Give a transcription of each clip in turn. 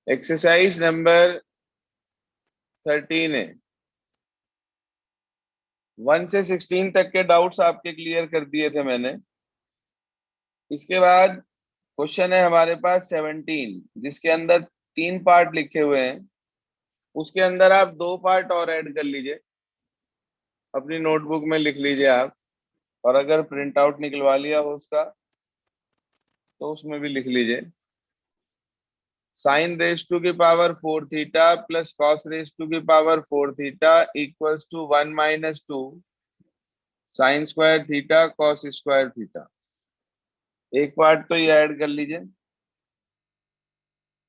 Exercise number 13 है। 1 से 16 तक के डाउट्स आपके क्लियर कर दिए थे मैंने। इसके बाद क्वेश्चन है हमारे पास 17, जिसके अंदर 3 पार्ट लिखे हुए हैं। उसके अंदर आप 2 पार्ट और ऐड कर लीजिए, अपनी नोटबुक में लिख लीजिए आप। और अगर प्रिंट आउट निकलवा लिया हो उसका तो उसमें भी लिख लीजिए। साइन रेस टू की power 4 theta plus cos raise to की power 4 theta equals to 1 minus 2 sine square theta cos square theta. एक पार्ट तो ये ऐड कर लीजिए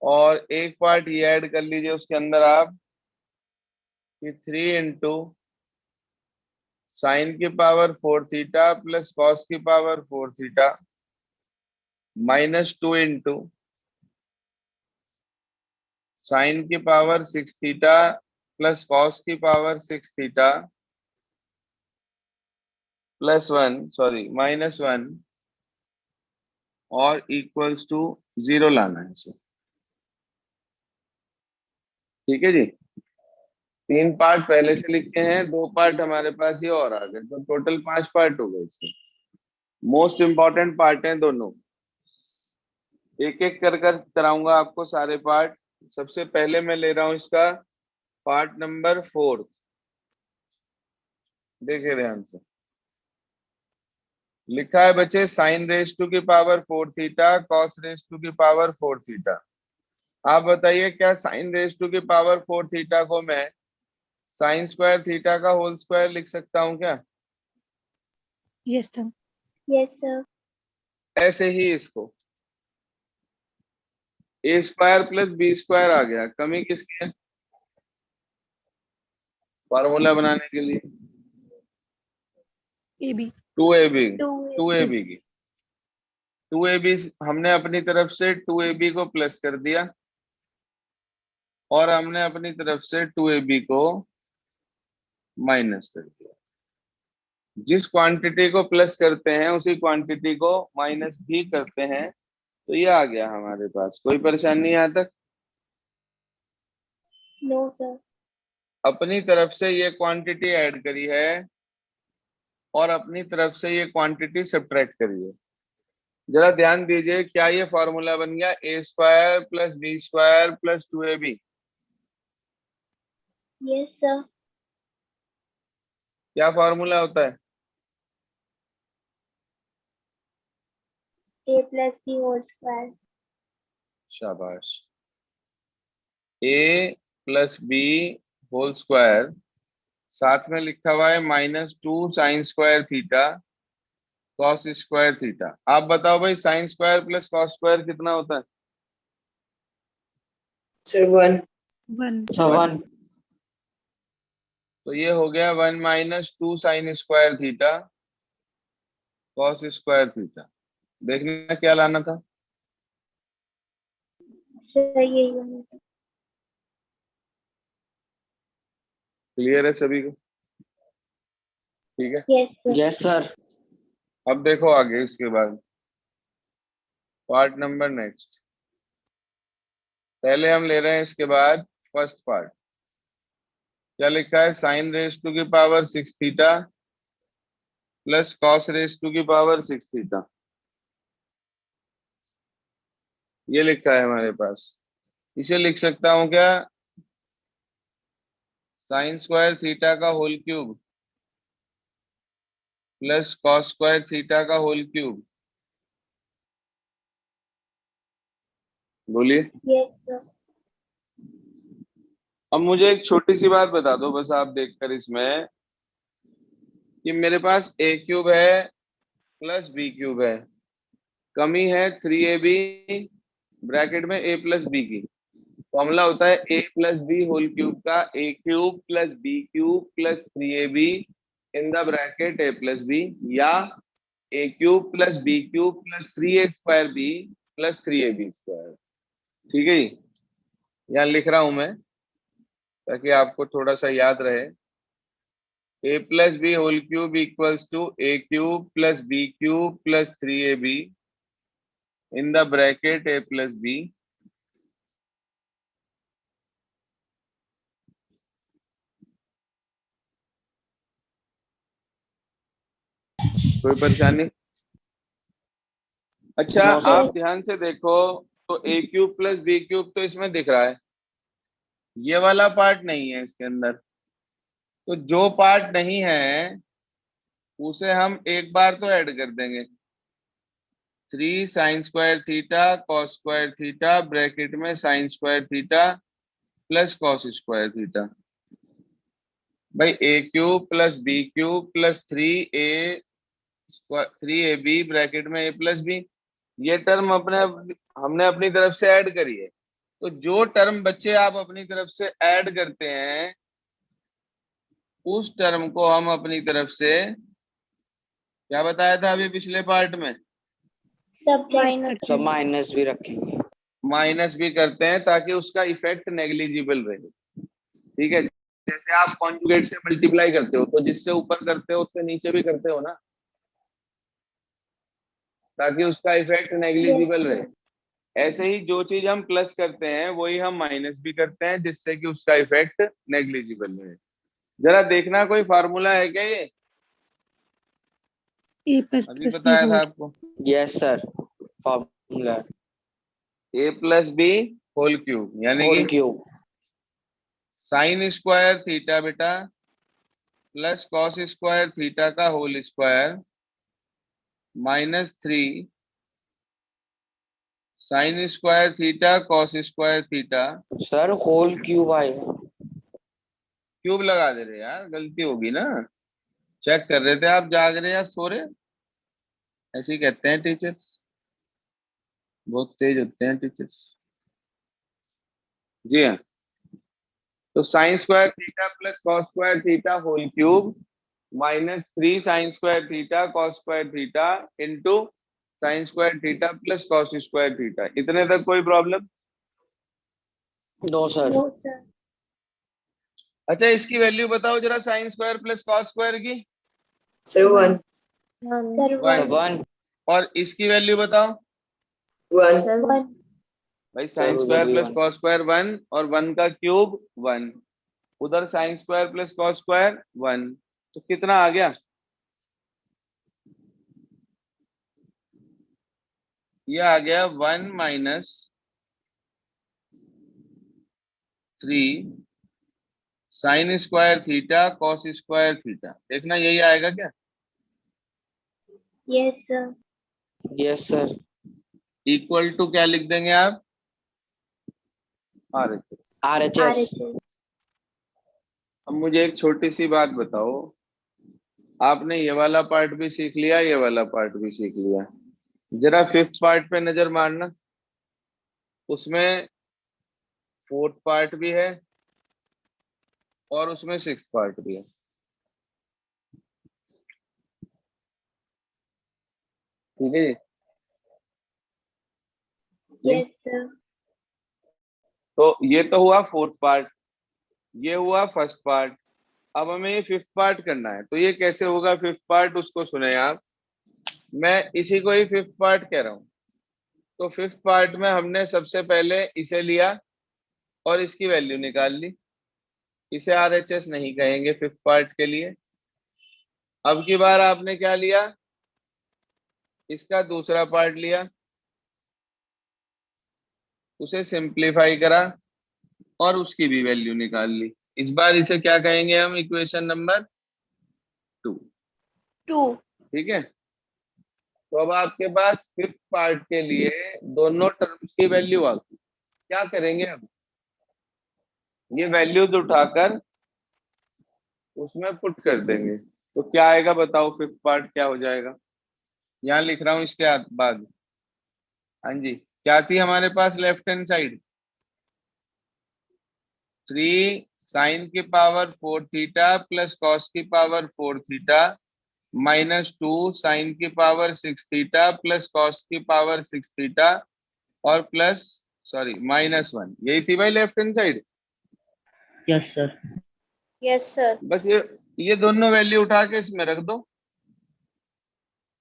और एक पार्ट ये ऐड कर लीजिए उसके अंदर आप कि 3 इंटू साइन की पावर 4 थीटा प्लस कॉस की power 4 theta minus 2 into sine की पावर 6 थीटा प्लस कॉस की power 6 theta plus 1 sorry minus 1 और इक्वल्स टू 0 लाना है इसे। ठीक है जी। 3 पार्ट पहले से लिखे हैं, 2 पार्ट हमारे पास ये और आ गए, तो टोटल 5 पार्ट हो गए इसके। मोस्ट इंपॉर्टेंट पार्ट हैं दोनों। एक एक कर कर कराऊंगा आपको सारे पार्ट। सबसे पहले मैं ले रहा हूं इसका पार्ट नंबर 4। देखिए ध्यान से लिखा है बच्चे, साइन रेस टू की power 4 theta cos raise to की पावर 4 थीटा। आप बताइए क्या साइन रेस टू की पावर 4 थीटा को मैं साइन स्क्वायर थीटा का होल स्क्वायर लिख सकता हूँ क्या? Yes sir. Yes sir. ऐसे ही इसको A square plus B square आ गया। कमी किसकी है फार्मूला बनाने के लिए? A B 2ab। 2ab 2ab की 2ab हमने अपनी तरफ से 2ab को प्लस कर दिया और हमने अपनी तरफ से 2ab को माइनस कर दिया। जिस क्वांटिटी को प्लस करते हैं उसी क्वांटिटी को माइनस भी करते हैं, तो ये आ गया हमारे पास। कोई परेशानी यहाँ तक? No sir. अपनी तरफ से ये क्वांटिटी ऐड करी है और अपनी तरफ से ये क्वांटिटी सब्ट्रैक्ट करी है। जरा ध्यान दीजिए, क्या ये फॉर्मूला बन गया A square plus B square plus 2ab? Yes sir. क्या फॉर्मूला होता है? a plus B whole square. शाबाश। A plus B whole square, साथ में लिखा हुआ है minus 2 sine square theta cos square theta. आप बताओ भाई, sine square plus cos square कितना होता है? सर 1। 1 तो ये हो गया 1 minus 2 sine square theta cos square theta. देखना क्या लाना था। सर यही होना था। क्लियर है सभी को? ठीक है। Yes sir. Yes sir. अब देखो आगे इसके बाद पार्ट नंबर नेक्स्ट। पहले हम ले रहे हैं इसके बाद फर्स्ट पार्ट। क्या लिखा है? साइन रेस टू की power 6 theta plus cos raise to की पावर 6 थीटा। ये लिखा है हमारे पास। इसे लिख सकता हूं क्या साइन स्क्वायर थीटा का whole cube plus cos square theta का होल क्यूब? बोलिए। Yes sir. अब मुझे एक छोटी सी बात बता दो बस आप देखकर इसमें, कि मेरे पास ए क्यूब है प्लस बी क्यूब है, कमी है 3ab ब्रैकेट में ए प्लस बी की। फॉर्मूला होता है A plus B whole cube का A cube plus B cube plus 3ab in the bracket A plus B, या A cube plus B cube plus 3a square B plus 3ab square. ठीक है जी। यहाँ लिख रहा हूं मैं ताकि आपको थोड़ा सा याद रहे। A plus B whole cube equals to A cube plus B cube plus 3ab in the bracket A plus B कोई परेशानी? अच्छा, No, sir. आप ध्यान से देखो तो ए क्यूब प्लस बी क्यूब तो इसमें दिख रहा है, ये वाला पार्ट नहीं है इसके अंदर। तो जो पार्ट नहीं है उसे हम एक बार तो ऐड कर देंगे। 3 sin² cos square theta bracket में sin² plus cos square theta. भाई A cube plus B cube plus 3ab bracket में a प्लस बी, ये टर्म हमने अपनी तरफ से ऐड करी है। तो जो टर्म बच्चे आप अपनी तरफ से ऐड करते हैं उस टर्म को हम अपनी तरफ से क्या बताया था अभी पिछले पार्ट में, सब माइनस भी रखेंगे। माइनस भी करते हैं ताकि उसका इफेक्ट नेग्लिजिबल रहे। ठीक है, जैसे आप कॉन्जुगेट से मल्टीप्लाई करते हो तो जिससे ऊपर करते हो उससे नीचे भी करते हो ना, ताकि उसका इफेक्ट नेग्लिजिबल रहे। ऐसे ही जो चीज हम प्लस करते हैं वही हम माइनस भी करते हैं जिससे कि उसका इफेक्ट नेग्लिजिबल रहे। जरा देखना कोई फार्मूला है क्या ये, ए प्लस अभी बी बताया था होल आपको, yes sir, formula a plus B whole cube यानी होल कि क्यूब sin² थीटा बेटा प्लस कॉस स्क्वायर थीटा का whole square -3 sin² theta cos square theta. Sir whole cube आएगा। क्यूब लगा दे रहे यार, गलती होगी ना, चेक कर रहे थे आप, जाग रहे या सो रहे, ऐसे ही कहते हैं टीचर्स, बहुत तेज होते हैं टीचर्स। जी हाँ, तो sin² theta plus cos square theta whole cube -3 sin² theta cos square theta into sin² theta plus cos square theta. इतने तक कोई प्रॉब्लम? No sir. अच्छा, इसकी वैल्यू बताओ जरा, sin² प्लस कॉस स्क्वायर की सर 1 1 और इसकी वैल्यू बताओ। 1 भाई सर sin² उधर भी प्लस 1 कॉस स्क्वायर 1 और 1 का क्यूब 1, उधर sin² प्लस कॉस स्क्वायर 1, तो कितना आ गया? ये आ गया 1 minus 3 sin² theta cos square theta. देखना यही आएगा क्या? Yes sir. Yes sir. Equal to क्या लिख देंगे आप? RHS। RHS अब मुझे एक छोटी सी बात बताओ, आपने ये वाला पार्ट भी सीख लिया, ये वाला पार्ट भी सीख लिया, जरा 5th पार्ट पे नजर मारना, उसमें 4th पार्ट भी है और उसमें 6th पार्ट भी है। ठीक है जी, यस सर। तो ये तो हुआ 4th पार्ट, ये हुआ 1st पार्ट। अब हमें ये 5th पार्ट करना है, तो ये कैसे होगा 5th पार्ट, उसको सुने आप, मैं इसी को ही 5th पार्ट कह रहा हूं। तो 5th पार्ट में हमने सबसे पहले इसे लिया और इसकी वैल्यू निकाल ली, इसे RHS नहीं कहेंगे 5th पार्ट के लिए। अब की बार आपने क्या लिया, इसका दूसरा पार्ट लिया, उसे सिंप्लीफाई करा और उसकी भी वैल्यू निकाल ली। इस बार इसे क्या कहेंगे हम, इक्वेशन नंबर 2। ठीक है, तो अब आपके पास 5th पार्ट के लिए दोनों टर्म्स की वैल्यू आ गई। क्या करेंगे अब, ये वैल्यूज उठाकर उसमें पुट कर देंगे, तो क्या आएगा बताओ, 5th पार्ट क्या हो जाएगा? यहाँ लिख रहा हूं इसके बाद। हाँ जी, क्या थी हमारे पास left hand side, 3 sin⁴ theta plus cos⁴ theta -2 sin⁴ theta plus cos⁴ theta और प्लस -1, यही थी भाई left hand side. Yes sir. Yes sir. बस ये दोनों वैल्यू उठा के इसमें रख दो,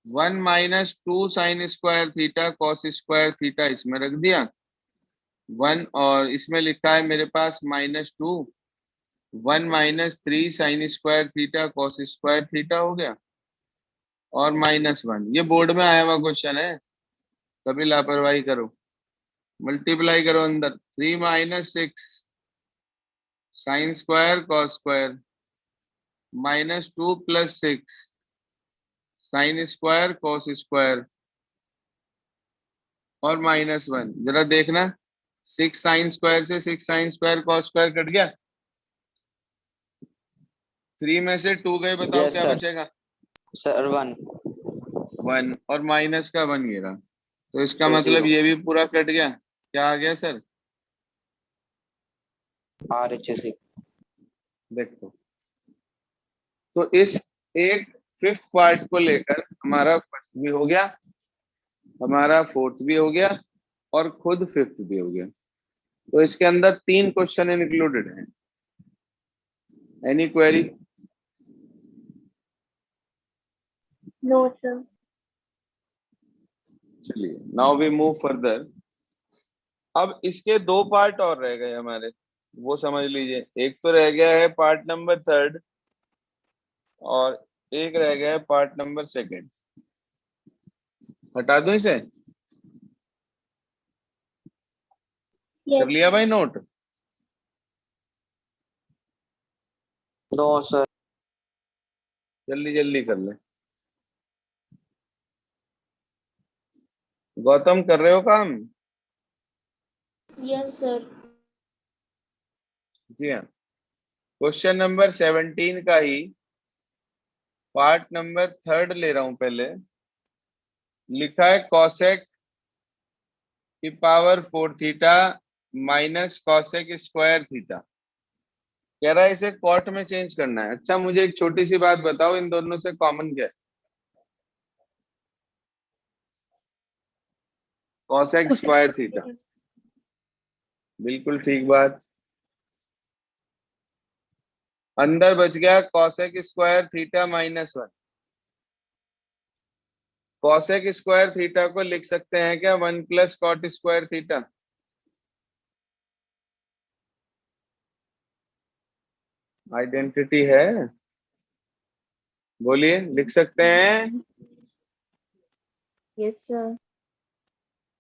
1 -2 sin² थीटा cos² थीटा इसमें रख दिया 1, और इसमें लिखा है मेरे पास -2, 1 -3 sin² थीटा cos² थीटा हो गया, और -1। ये बोर्ड में आया हुआ क्वेश्चन है, कभी लापरवाही करो। मल्टीप्लाई करो अंदर, 3 - 6 sine square cos square, -2 + 6 sine square cos square, और -1। जरा देखना, 6 साइन स्क्वायर से 6 sine square cos square cut गया। 3 में से 2 गए, बताओ Yes, क्या sir. बचेगा? Sir, 1. 1, और माइनस का 1 ये रहा, तो इसका तो मतलब 0. ये भी पूरा कट गया। क्या आ गया सर? RHS. देखो, तो इस एक फिफ्थ पार्ट को लेकर हमारा फर्स्ट भी हो गया, हमारा फोर्थ भी हो गया, और खुद फिफ्थ भी हो गया। तो इसके अंदर 3 क्वेश्चन इंक्लूडेड हैं। Any query? No, sir. चलिए, नाउ वी मूव फर्दर। अब इसके 2 पार्ट और रह गए हमारे, वो समझ लीजिए। एक तो रह गया है पार्ट नंबर 3, और एक रह गया है पार्ट नंबर 2। हटा दो इसे, Yes. कर लिया भाई नोट? No, sir. जल्दी जल्दी कर ले। गौतम, कर रहे हो काम? Yes, sir. जी हाँ। क्वेश्चन नंबर 17 का ही पार्ट नंबर 3 ले रहा हूं पहले। लिखा है कॉसेक की power 4 theta minus cosec square theta. कह रहा है इसे कॉट में चेंज करना है। अच्छा, मुझे एक छोटी सी बात बताओ, इन दोनों से कॉमन क्या है? Cosec square theta. बिल्कुल ठीक बात। अंदर बच गया cosec square theta -1। Cosec square theta को लिख सकते हैं क्या 1 + कॉट स्क्वायर थीटा? आइडेंटिटी है, बोलिए, लिख सकते हैं? Yes, sir.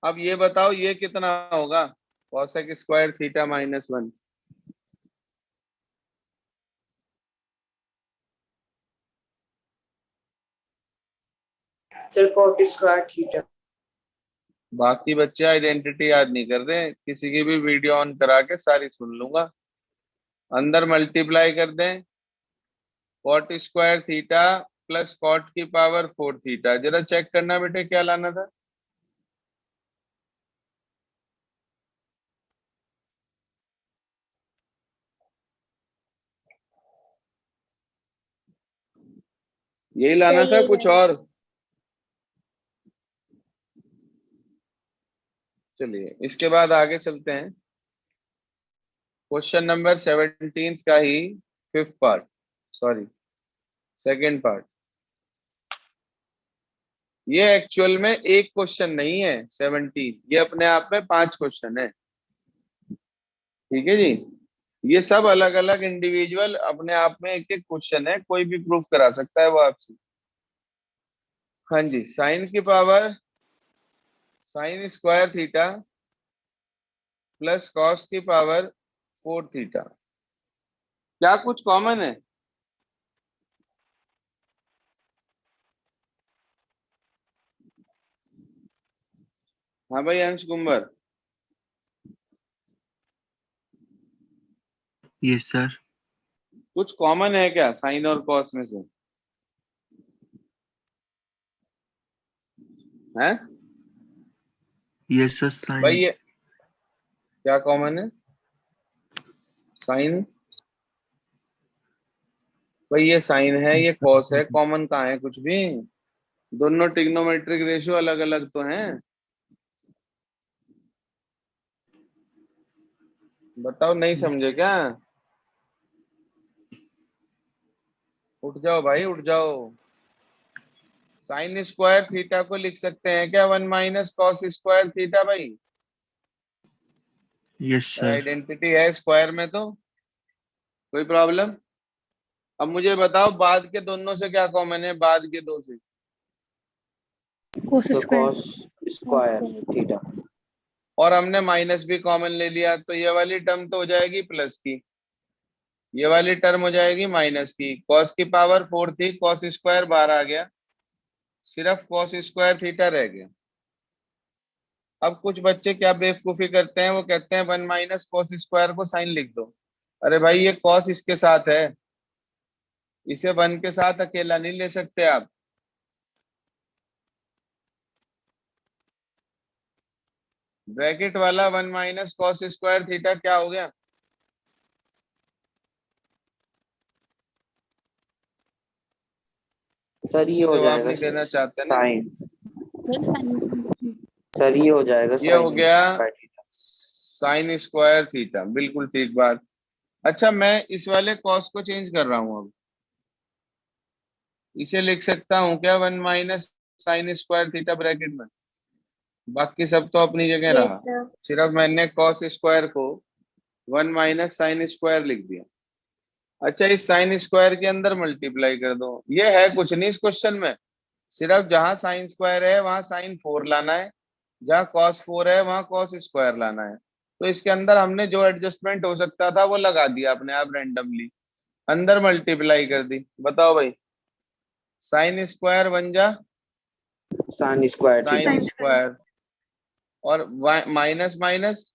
अब ये बताओ ये कितना होगा? Cosec square theta -1। Sir, cot square theta. बाकी बच्चे आइडेंटिटी याद नहीं कर रहे, किसी की भी वीडियो ऑन करा के सारी सुन लूंगा। अंदर मल्टीप्लाई कर दें, cot square theta plus cot की पावर 4 थीटा। जरा चेक करना बेटे क्या लाना था। यही लाना था, कुछ और? चलिए, इसके बाद आगे चलते हैं। क्वेश्चन नंबर 17 का ही fifth part, sorry second part. ये एक्चुअल में एक क्वेश्चन नहीं है 17, ये अपने आप में 5 क्वेश्चन है। ठीक है जी, ये सब अलग अलग इंडिविजुअल अपने आप में एक एक क्वेश्चन है, कोई भी प्रूफ करा सकता है वो आपसे। हाँ जी, sine square theta plus cos की पावर 4 थीटा। क्या कुछ कॉमन है? हाँ भाई अंश कुंबर। Yes sir. कुछ कॉमन है क्या साइन और कॉस में से? है यस सर, भाई, साइन। ये क्या कॉमन है? साइन। भाई ये साइन है, ये कॉस है, कॉमन कहाँ है कुछ भी? दोनों ट्रिग्नोमेट्रिक रेशियो अलग अलग तो हैं। बताओ, नहीं समझे क्या? उठ जाओ भाई, उठ जाओ। साइन स्क्वायर थीटा को लिख सकते हैं क्या 1 - कॉस स्क्वायर थीटा भाई? Yes sir. आइडेंटिटी है स्क्वायर में, तो कोई प्रॉब्लम? अब मुझे बताओ बाद के दोनों से क्या कॉमन है, बाद के दो से? cos तो square. cos square theta. और हमने माइनस भी कॉमन ले लिया, तो ये वाली टर्म तो हो जाएगी प्लस की, ये वाली टर्म हो जाएगी माइनस की। कॉस की पावर 4 थी, कॉस स्क्वायर बाहर आ गया, सिर्फ कॉस स्क्वायर थीटा रह गया। अब कुछ बच्चे क्या बेवकूफी करते हैं, वो कहते हैं 1 माइनस कॉस स्क्वायर को साइन लिख दो। अरे भाई ये कॉस इसके साथ है, इसे 1 के साथ अकेला नहीं ले सकते आप। ब्रैकेट वाला 1 माइनस कॉस स्क्वायर थीटा क्या हो गया? सर ये हो जवाब जाएगा नहीं देना चाहते ना। साइन। सर ये हो जाएगा ये हो साइन गया square theta. Sine square theta, बिल्कुल ठीक बात। अच्छा मैं इस वाले कॉस को चेंज कर रहा हूं, अब इसे लिख सकता हूं क्या 1 minus sign square theta bracket में? बाकी सब तो अपनी जगह Yes, रहा, sir. सिर्फ मैंने कॉस स्क्वायर को 1 माइनस साइन स्क्वायर लिख दिया। अच्छा इस साइन स्क्वायर के अंदर मल्टीप्लाई कर दो, ये है कुछ नहीं इस क्वेश्चन में, सिर्फ जहां साइन स्क्वायर है वहां साइन 4 लाना है, जहां कॉस 4 है वहां कॉस स्क्वायर लाना है। तो इसके अंदर हमने जो एडजस्टमेंट हो सकता था वो लगा दिया अपने आप रैंडमली, अंदर मल्टीप्लाई कर दी। बताओ भाई, साइन स्क्वायर बन जा sine square theta. Sine square, और minus minus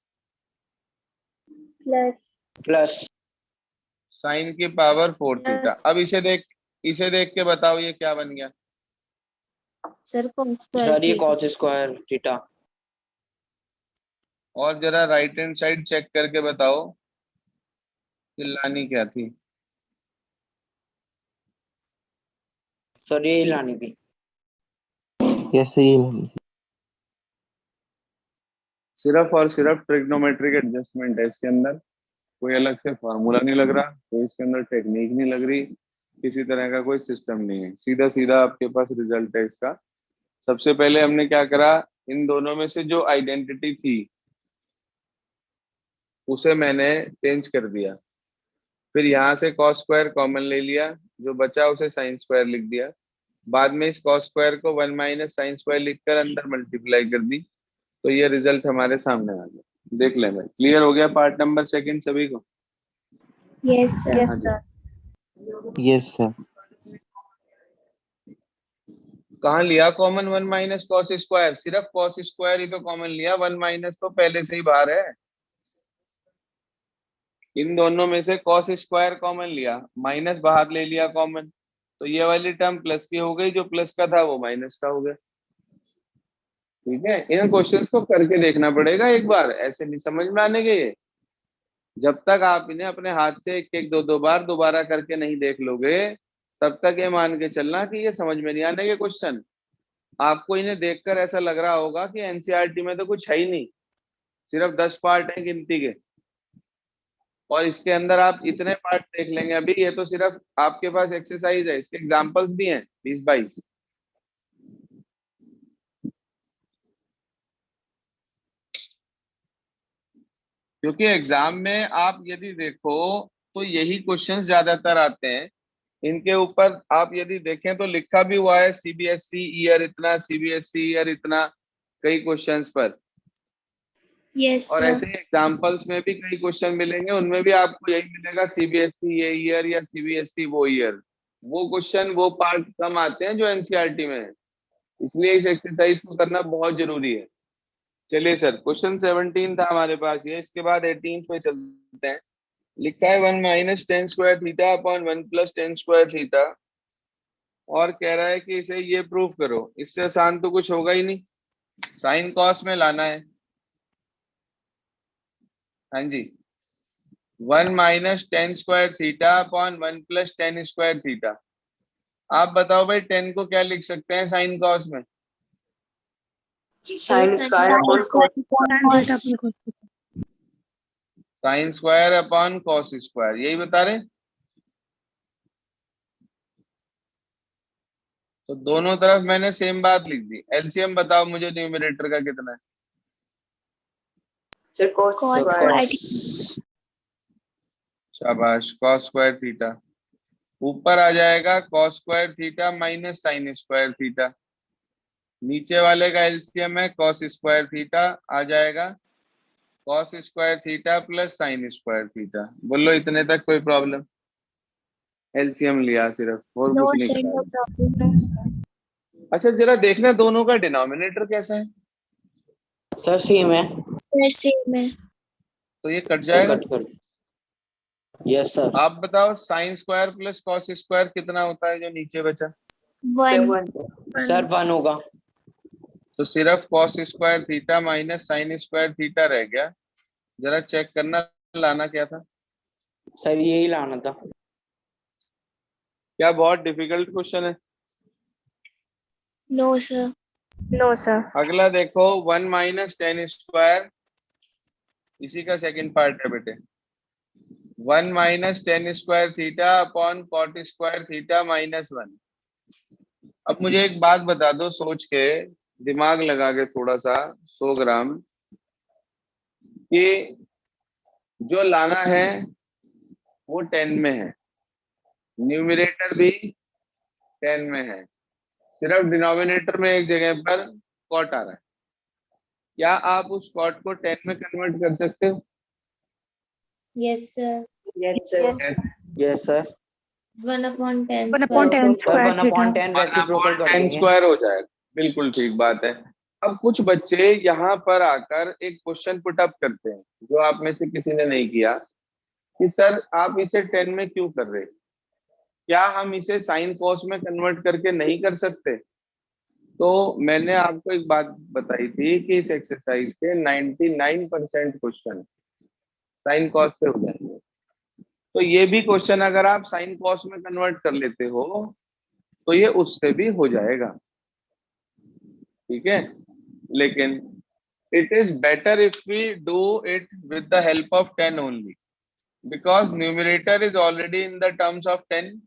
Plus. Plus sine की पावर 4 थीटा। अब इसे देख के बताओ ये क्या बन गया? सर ये cos स्क्वायर थीटा। और जरा राइट हैंड साइड चेक करके बताओ कि लानी क्या थी? सर ये लानी थी। यस सर, ये लानी थी। सिर्फ और सिर्फ ट्रिग्नोमेट्रिक एडजस्टमेंट है इसके अंदर, कोई अलग से फार्मूला नहीं लग रहा, कोई इसके अंदर टेक्निक नहीं लग रही, किसी तरह का कोई सिस्टम नहीं है, सीधा सीधा आपके पास रिजल्ट है इसका। सबसे पहले हमने क्या करा, इन दोनों में से जो आइडेंटिटी थी उसे मैंने चेंज कर दिया, फिर यहाँ से कॉस स्क्वायर कॉमन ले लिया, जो बचा उसे साइन स्क्वायर लिख दिया, बाद में इस कॉस स्क्वायर को 1 माइनस साइन स्क्वायर लिखकर अंदर मल्टीप्लाई कर दी, तो ये रिजल्ट हमारे सामने आ गया। देख ले भाई, क्लियर हो गया पार्ट नंबर सेकंड सभी को? Yes, sir. Yes, हाँ जी। sir. Yes sir. कहाँ लिया कॉमन 1 माइनस कॉस स्क्वायर? सिर्फ कॉस स्क्वायर ही तो कॉमन लिया, 1 माइनस तो पहले से ही बाहर है। इन दोनों में से कॉस स्क्वायर कॉमन लिया, माइनस बाहर ले लिया कॉमन, तो ये वाली टर्म प्लस की हो गई, जो प्लस का था वो माइनस का हो गया। ठीक है, इन क्वेश्चंस को करके देखना पड़ेगा एक बार, ऐसे नहीं समझ में आने के ये। जब तक आप इन्हें अपने हाथ से एक एक दो दो बार दोबारा करके नहीं देख लोगे, तब तक ये मान के चलना कि ये समझ में नहीं आने के क्वेश्चन। आपको इन्हें देखकर ऐसा लग रहा होगा कि एनसीईआरटी में तो कुछ है ही नहीं, सिर्फ 10 पार्ट हैं गिनती के, और इसके अंदर आप इतने पार्ट देख लेंगे। अभी ये तो सिर्फ आपके पास एक्सरसाइज है, इसके एग्जांपल्स भी हैं 20-22। क्योंकि एग्जाम में आप यदि देखो तो यही क्वेश्चंस ज्यादातर आते हैं, इनके ऊपर आप यदि देखें तो लिखा भी हुआ है सीबीएसई ईयर इतना, सीबीएसई ईयर इतना, कई क्वेश्चंस पर। Yes, और sir. ऐसे ही एग्जाम्पल्स में भी कई क्वेश्चन मिलेंगे, उनमें भी आपको यही मिलेगा सीबीएसई ये ईयर या सीबीएसई वो ईयर। वो क्वेश्चन वो पार्ट कम आते हैं जो एनसीईआरटी में है, इसलिए इस एक्सरसाइज को करना बहुत जरूरी है। चलिए सर, क्वेश्चन 17 था हमारे पास ये, इसके बाद 18 पे चलते हैं। लिखा है 1 minus tan square theta upon 1 plus ten square theta, और कह रहा है कि इसे ये प्रूफ करो। इससे आसान तो कुछ होगा ही नहीं, साइन कॉस में लाना है। हाँ जी, 1 minus tan square theta upon 1 plus ten square theta. आप बताओ भाई 10 को क्या लिख सकते हैं साइन कॉस में? Sine square upon Tan theta upon cos theta. Sine square upon cos square, यही बता रहे हैं। तो दोनों तरफ मैंने सेम बात लिख दी। एलसीएम बताओ मुझे न्यूमरेटर का कितना है? Sir cos Cos square. square. शाबाश, कॉस स्क्वायर थीटा। ऊपर आ जाएगा cos square theta minus sign square theta. नीचे वाले का एलसीएम है कॉस स्क्वायर थीटा आ जाएगा, cos square theta plus sign square theta. बोलो इतने तक कोई प्रॉब्लम? एलसीएम लिया सिर्फ और नो कुछ नहीं सर, नो कराया। प्रॉब्लम। अच्छा जरा देखना दोनों का डिनोमिनेटर कैसा है। सर सेम है। सर सेम है। तो ये कट सर जाएगा। कट कर। Yes sir. आप बताओ sign square plus cos square कितना होता है जो नीचे बचा? Sir, 1। one. सर 1 होगा। तो सिर्फ cos square theta minus sign square theta रह गया। जरा चेक करना लाना क्या था। सर यही लाना था। क्या बहुत डिफिकल्ट क्वेश्चन है? No sir. No sir. अगला देखो 1 माइनस टेन स्क्वायर, इसी का सेकंड पार्ट है बेटे। 1 minus tan square theta upon cot square theta minus 1। अब मुझे एक बात बता दो सोच के, दिमाग लगा के थोड़ा सा 100 ग्राम, कि जो लाना है वो 10 में है, न्यूमरेटर भी 10 में है, सिर्फ डिनोमिनेटर में एक जगह पर कॉट आ रहा है। क्या आप उस कॉट को 10 में कन्वर्ट कर सकते हो? Yes, sir. Yes, sir. कैसे? Yes sir. 1/10 1 upon 10 sir square 1 theta. Upon 10 reciprocal कर 10 देंगे। स्क्वायर हो जाएगा। बिल्कुल ठीक बात है। अब कुछ बच्चे यहाँ पर आकर एक क्वेश्चन पुट अप करते हैं जो आप में से किसी ने नहीं किया, कि सर आप इसे 10 में क्यों कर रहे, क्या हम इसे साइन कॉस में कन्वर्ट करके नहीं कर सकते? तो मैंने आपको एक बात बताई थी कि इस एक्सरसाइज के 99% क्वेश्चन साइन कॉस से हो जाएंगे। तो ये भी क्वेश्चन अगर आप साइन कॉस में कन्वर्ट कर लेते हो तो ये उससे भी हो जाएगा, ठीक है। लेकिन it is better if we do it with the help of 10 only, because numerator is already in the terms of 10,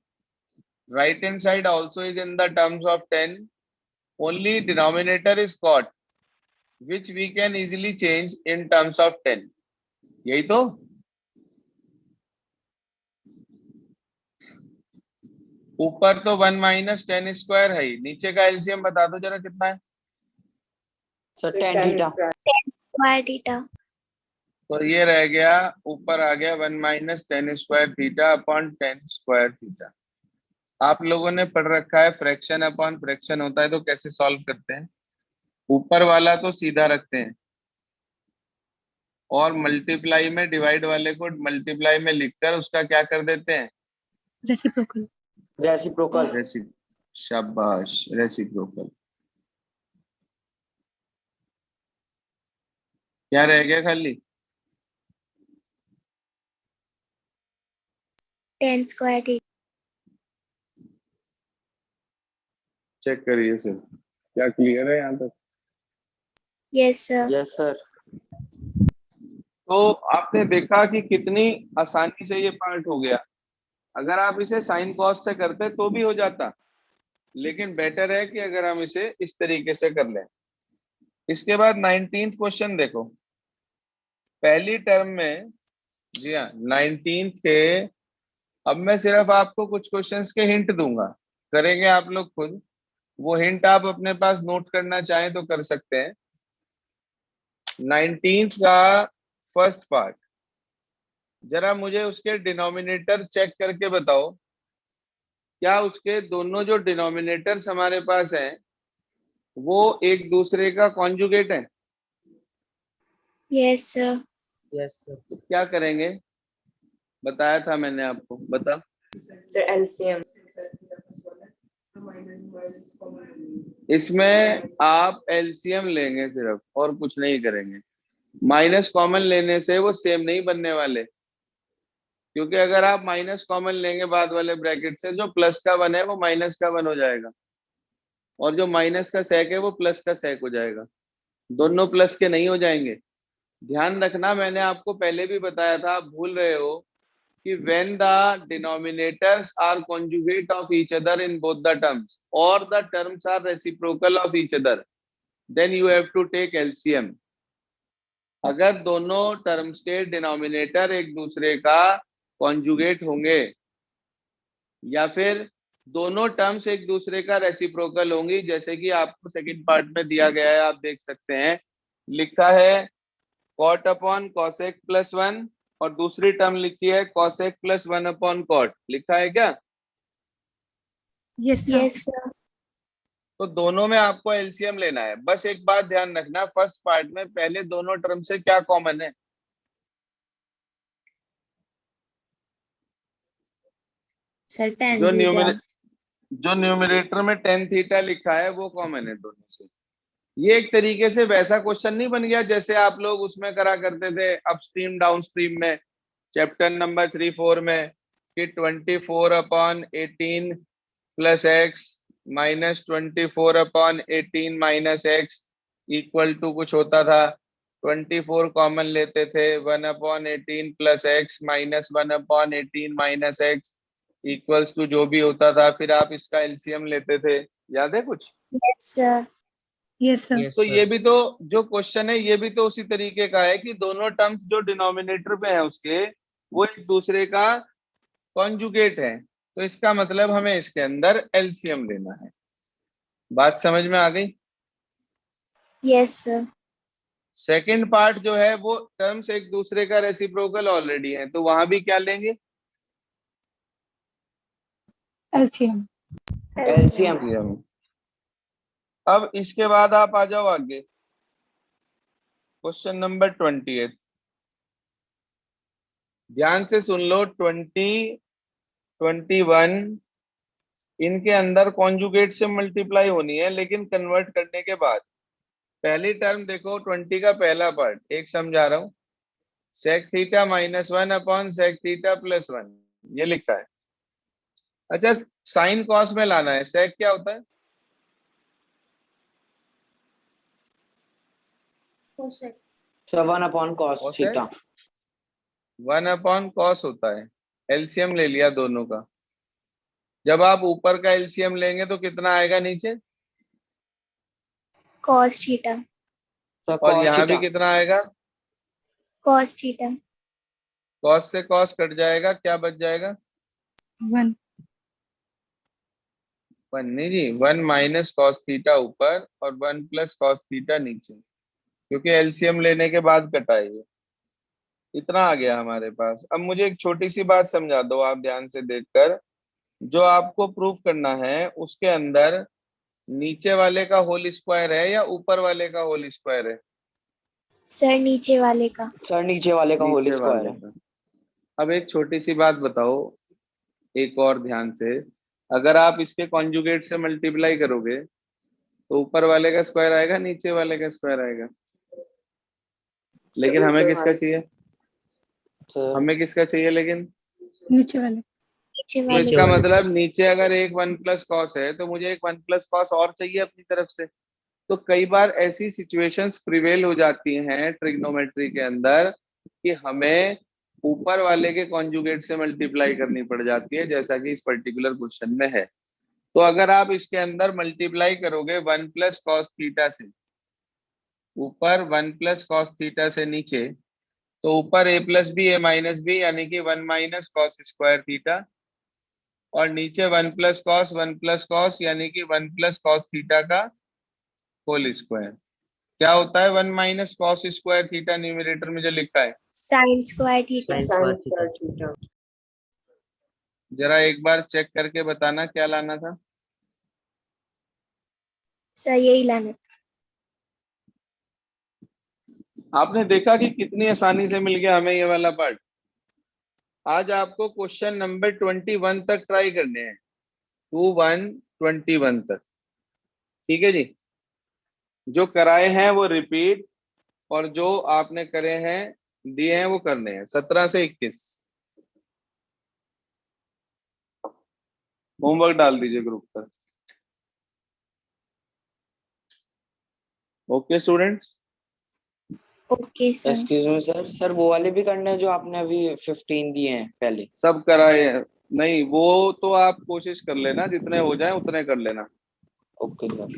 right hand side also is in the terms of 10, only denominator is cot, which we can easily change in terms of 10। यही तो। ऊपर तो 1 minus tan square है ही, नीचे का LCM बता दो जरा कितना है। Sir Sir, 10 theta. Square theta. तो ये रह गया, ऊपर आ गया 1 minus tan square theta upon 10 square theta. आप लोगों ने पढ़ रखा है फ्रैक्शन अपॉन फ्रैक्शन होता है तो कैसे सॉल्व करते हैं। ऊपर वाला तो सीधा रखते हैं और मल्टीप्लाई में डिवाइड वाले को मल्टीप्लाई में लिखकर उसका क्या कर देते हैं, Reciprocal. रेसिप्रोकल। शाबाश, रेसिप्रोकल। क्या रह गया खाली? 10 स्क्वायर थीटा। चेक करिए सर, क्या क्लियर है यहाँ तक? Yes sir. Yes sir. तो आपने देखा कि कितनी आसानी से ये पार्ट हो गया। अगर आप इसे साइन कॉस से करते तो भी हो जाता, लेकिन बेटर है कि अगर हम इसे इस तरीके से कर लें। इसके बाद 19th क्वेश्चन देखो। पहली टर्म में, जी हाँ 19th के, अब मैं सिर्फ आपको कुछ क्वेश्चंस के हिंट दूंगा, करेंगे आप लोग खुद। वो हिंट आप अपने पास नोट करना चाहें तो कर सकते हैं। 19th का फर्स्ट पार्ट, जरा मुझे उसके डिनोमिनेटर चेक करके बताओ, क्या उसके दोनों जो डिनोमिनेटर्स हमारे पास हैं वो एक दूसरे का कॉन्जुगेट है? Yes sir. Yes sir. तो क्या करेंगे, बताया था मैंने आपको, बता। Sir, LCM. इसमें आप एलसीएम लेंगे सिर्फ और कुछ नहीं करेंगे। माइनस कॉमन लेने से वो सेम नहीं बनने वाले, क्योंकि अगर आप माइनस कॉमन लेंगे बाद वाले ब्रैकेट से, जो प्लस का 1 है वो माइनस का 1 हो जाएगा और जो माइनस का सेक है वो प्लस का सेक हो जाएगा। दोनों प्लस के नहीं हो जाएंगे। ध्यान रखना, मैंने आपको पहले भी बताया था, आप भूल रहे हो कि when the denominators are conjugate of each other in both the terms or the terms are reciprocal of each other, then you have to take LCM। अगर दोनों टर्म्स के डिनोमिनेटर एक दूसरे का कॉन्जुगेट होंगे या फिर दोनों टर्म्स एक दूसरे का रेसिप्रोकल होंगी, जैसे कि आपको सेकंड पार्ट में दिया गया है, आप देख सकते हैं लिखा है कॉट अपॉन कॉसेक प्लस 1 और दूसरी टर्म लिखी है कॉसेक प्लस 1 अपॉन कॉट, लिखा है क्या? Yes, sir. Yes, sir. तो दोनों में आपको एलसीएम लेना है। बस एक बात ध्यान रखना, फर्स्ट पार्ट में पहले दोनों टर्म से क्या कॉमन है? Sir, tan जो theta. न्यूमरेटर में टेन थीटा लिखा है वो कॉमन है दोनों से। ये एक तरीके से वैसा क्वेश्चन नहीं बन गया जैसे आप लोग उसमें करा करते थे अपस्ट्रीम डाउनस्ट्रीम में, चैप्टर नंबर 3-4 में, कि 24/18 plus X minus 24/18 minus X equal to कुछ होता था, 24 कॉमन लेते थे, 1/18 plus X minus 1/18 minus X equals to जो भी होता था, फिर आप इसका एलसीएम लेते थे। याद है कुछ? Yes, sir. Yes, sir. Yes, तो sir. ये भी तो जो क्वेश्चन है ये भी तो उसी तरीके का है कि दोनों टर्म्स जो डिनोमिनेटर पे है उसके, वो एक दूसरे का कॉन्जुगेट है, तो इसका मतलब हमें इसके अंदर एलसीएम लेना है। बात समझ में आ गई? Yes, sir. सेकंड पार्ट जो है वो टर्म्स एक दूसरे का रेसिप्रोकल ऑलरेडी है, तो वहां भी क्या लेंगे? LCM. LCM. LCM। अब इसके बाद आप आ जाओ आगे, क्वेश्चन नंबर 28। ध्यान से सुन लो, 20, 21 इनके अंदर कॉन्जुगेट से मल्टीप्लाई होनी है, लेकिन कन्वर्ट करने के बाद पहली टर्म देखो, 20 का पहला पार्ट एक समझा रहा हूं, sec theta minus 1 upon sec theta plus 1, ये लिखा है। अच्छा, साइन कॉस में लाना है, सेक क्या होता है? Cosec. So 1 upon cos Cos है? theta. 1 अपॉन कॉस होता है। एलसीएम ले लिया दोनों का। जब आप ऊपर का एलसीएम लेंगे तो कितना आएगा नीचे? Cos theta. So और cos यहाँ भी theta. कितना आएगा? Cos theta. कॉस से कॉस कट जाएगा, क्या बच जाएगा? 1. 1 नहीं जी, 1 माइनस कॉस थीटा ऊपर और 1 प्लस कॉस थीटा नीचे, क्योंकि एलसीएम लेने के बाद कटाइए। इतना आ गया हमारे पास। अब मुझे एक छोटी सी बात समझा दो आप ध्यान से देखकर, जो आपको प्रूफ करना है उसके अंदर नीचे वाले का होल स्क्वायर है या ऊपर वाले का होल स्क्वायर है? Sir, नीचे वाले का. Sir नीचे वाले का होल नीचे स्क्वायर वाले है. का। अब एक छोटी सी बात बताओ, एक और ध्यान से, अगर आप इसके कॉन्जुगेट से मल्टीप्लाई करोगे तो ऊपर वाले का स्क्वायर आएगा, नीचे वाले का स्क्वायर आएगा, लेकिन हमें किसका चाहिए? So हमें किसका चाहिए लेकिन? नीचे वाले. नीचे तो वाले इसका का. मतलब नीचे अगर एक 1 प्लस कॉस है तो मुझे एक 1 प्लस कॉस और चाहिए अपनी तरफ से। तो कई बार ऐसी सिचुएशंस प्रिवेल हो जाती हैं ट्रिग्नोमेट्री के अंदर कि हमें ऊपर वाले के कॉन्जुगेट से मल्टीप्लाई करनी पड़ जाती है, जैसा कि इस पर्टिकुलर क्वेश्चन में है। तो अगर आप इसके अंदर मल्टीप्लाई करोगे 1 प्लस कॉस थीटा से ऊपर, 1 प्लस कॉस थीटा से नीचे, तो ऊपर a plus B A minus B यानी कि 1 माइनस कॉस स्क्वायर थीटा, और नीचे 1 प्लस कॉस यानी कि 1 प्लस कॉस थीटा का होल स्क्वायर। क्या होता है 1 minus cos square theta numerator में जो लिखा है? Sin square theta. sin Sin square theta. square theta. जरा एक बार चेक करके बताना क्या लाना था। Sir, यही लाना. आपने देखा कि कितनी आसानी से मिल गया हमें ये वाला पार्ट। आज आपको क्वेश्चन नंबर 21 तक ट्राई करने हैं, 21 तक, ठीक है जी। जो कराए हैं वो रिपीट, और जो आपने करे हैं दिए हैं वो करने हैं। 17 से 21 होमवर्क डाल दीजिए ग्रुप पर। Okay students? Okay, sir. Excuse me sir. Sir वो वाले भी करने हैं जो आपने अभी 15 दिए हैं पहले. सब कराए हैं? नहीं, वो तो आप कोशिश कर लेना, जितने हो जाए उतने कर लेना। Okay sir.